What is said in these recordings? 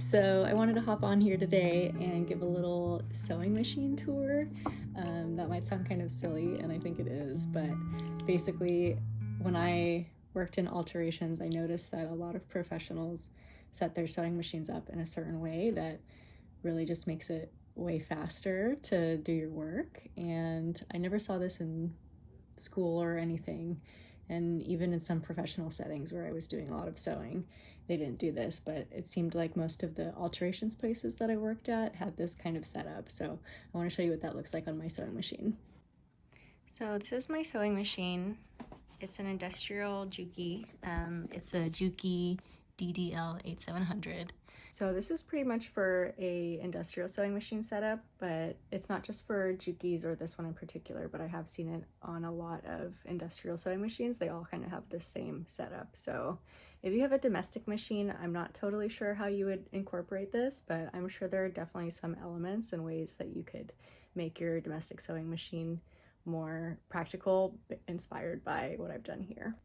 So I wanted to hop on here today and give a little sewing machine tour. That might sound kind of silly, and I think it is, but basically when I worked in alterations, I noticed that a lot of professionals set their sewing machines up in a certain way that really just makes it way faster to do your work. And I never saw this in school or anything. And even in some professional settings where I was doing a lot of sewing, they didn't do this, but it seemed like most of the alterations places that I worked at had this kind of setup. So I want to show you what that looks like on my sewing machine. So this is my sewing machine. It's an industrial Juki. It's a Juki DDL 8700. So this is pretty much for a industrial sewing machine setup, but it's not just for Jukis or this one in particular, but I have seen it on a lot of industrial sewing machines. They all kind of have the same setup. So if you have a domestic machine, I'm not totally sure how you would incorporate this, but I'm sure there are definitely some elements and ways that you could make your domestic sewing machine more practical, inspired by what I've done here.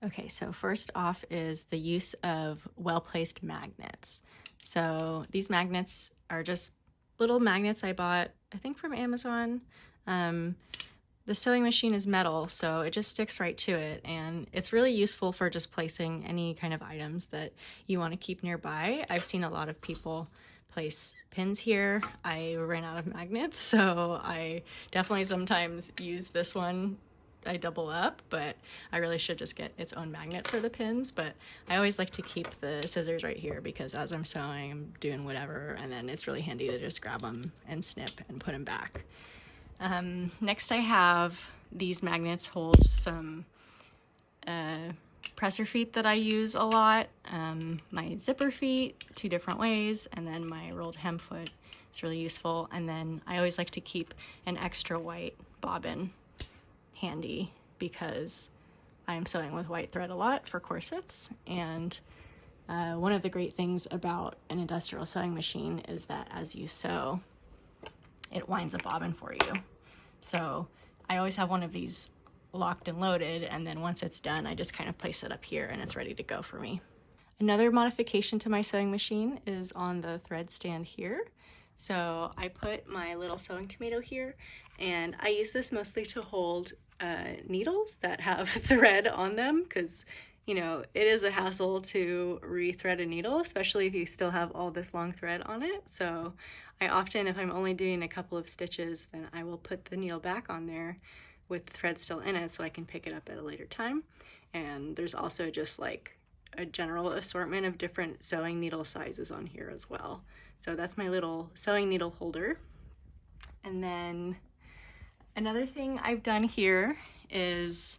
Okay, so first off is the use of well-placed magnets. So these magnets are just little magnets I bought, I think from Amazon. The sewing machine is metal, so it just sticks right to it, and it's really useful for just placing any kind of items that you want to keep nearby. I've seen a lot of people place pins here. I ran out of magnets, so I definitely sometimes use this one. I double up, but I really should just get its own magnet for the pins. But I always like to keep the scissors right here because as I'm sewing, I'm doing whatever, and then it's really handy to just grab them and snip and put them back. Next I have these magnets hold some presser feet that I use a lot, my zipper feet, 2 different ways, and then my rolled hem foot is really useful. And then I always like to keep an extra white bobbin handy because I'm sewing with white thread a lot for corsets, and one of the great things about an industrial sewing machine is that as you sew, it winds a bobbin for you. So I always have one of these locked and loaded, and then once it's done, I just kind of place it up here and it's ready to go for me. Another modification to my sewing machine is on the thread stand here. So I put my little sewing tomato here, and I use this mostly to hold needles that have thread on them because, you know, it is a hassle to rethread a needle, especially if you still have all this long thread on it. So I often, if I'm only doing a couple of stitches, then I will put the needle back on there with thread still in it so I can pick it up at a later time. And there's also just like a general assortment of different sewing needle sizes on here as well. So that's my little sewing needle holder. And then another thing I've done here is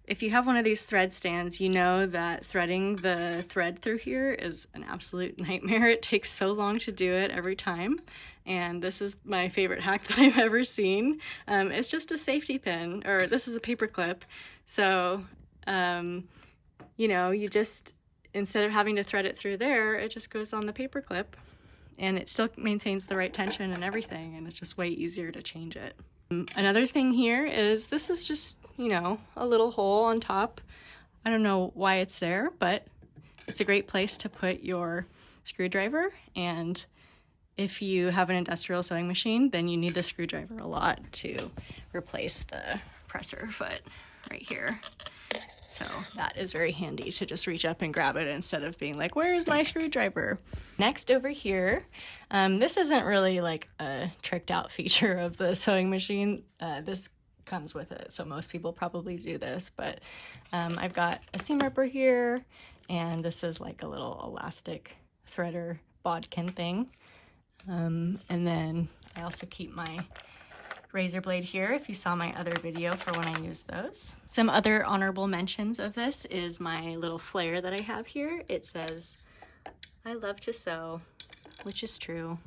if you have one of these thread stands, you know that threading the thread through here is an absolute nightmare. It takes so long to do it every time. And this is my favorite hack that I've ever seen. It's just a safety pin, or this is a paper clip. So, you know, you just, instead of having to thread it through there, it just goes on the paper clip and it still maintains the right tension and everything. And it's just way easier to change it. Another thing here is this is just, you know, a little hole on top. I don't know why it's there, but it's a great place to put your screwdriver. And if you have an industrial sewing machine, then you need the screwdriver a lot to replace the presser foot right here. So that is very handy to just reach up and grab it instead of being like, where is my screwdriver? Next over here, this isn't really like a tricked out feature of the sewing machine. This comes with it, so most people probably do this, but I've got a seam ripper here, and this is like a little elastic threader bodkin thing. And then I also keep my razor blade here if you saw my other video for when I use those. Some other honorable mentions of this is my little flare that I have here. It says, I love to sew, which is true.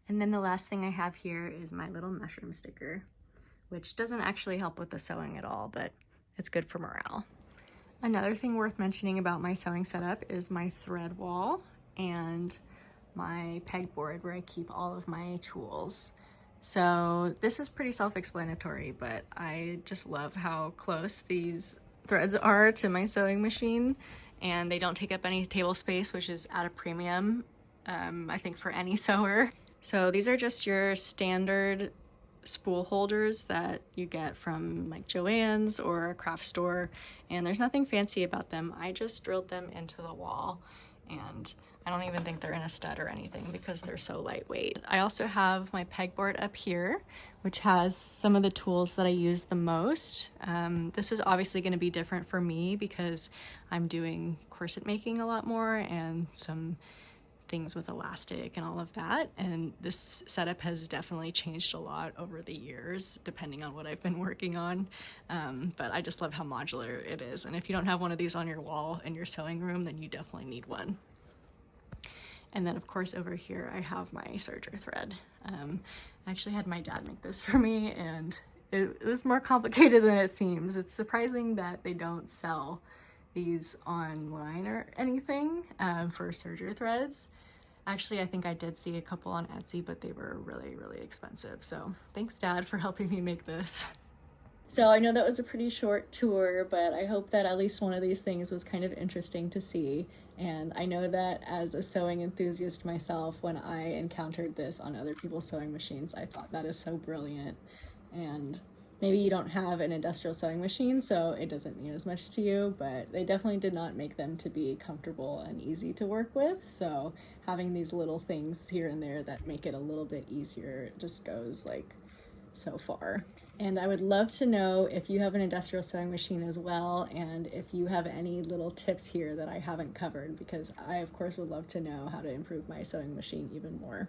And then the last thing I have here is my little mushroom sticker, which doesn't actually help with the sewing at all, but it's good for morale. Another thing worth mentioning about my sewing setup is my thread wall and my pegboard where I keep all of my tools. So this is pretty self-explanatory, but I just love how close these threads are to my sewing machine. and they don't take up any table space, which is at a premium, I think, for any sewer. So these are just your standard spool holders that you get from like Joann's or a craft store, and there's nothing fancy about them. I just drilled them into the wall, and I don't even think they're in a stud or anything because they're so lightweight. I also have my pegboard up here, which has some of the tools that I use the most. This is obviously going to be different for me because I'm doing corset making a lot more and some things with elastic and all of that, and this setup has definitely changed a lot over the years depending on what I've been working on, but I just love how modular it is, and if you don't have one of these on your wall in your sewing room, then you definitely need one. And then of course over here I have my serger thread. I actually had my dad make this for me, and it was more complicated than it seems. It's surprising that they don't sell these online or anything for serger threads. Actually, I think I did see a couple on Etsy, but they were really, really expensive. So thanks, Dad, for helping me make this. So I know that was a pretty short tour, but I hope that at least one of these things was kind of interesting to see. And I know that as a sewing enthusiast myself, when I encountered this on other people's sewing machines, I thought that is so brilliant. And maybe you don't have an industrial sewing machine, so it doesn't mean as much to you, but they definitely did not make them to be comfortable and easy to work with. So having these little things here and there that make it a little bit easier just goes like so far. And I would love to know if you have an industrial sewing machine as well, and if you have any little tips here that I haven't covered, because I of course would love to know how to improve my sewing machine even more.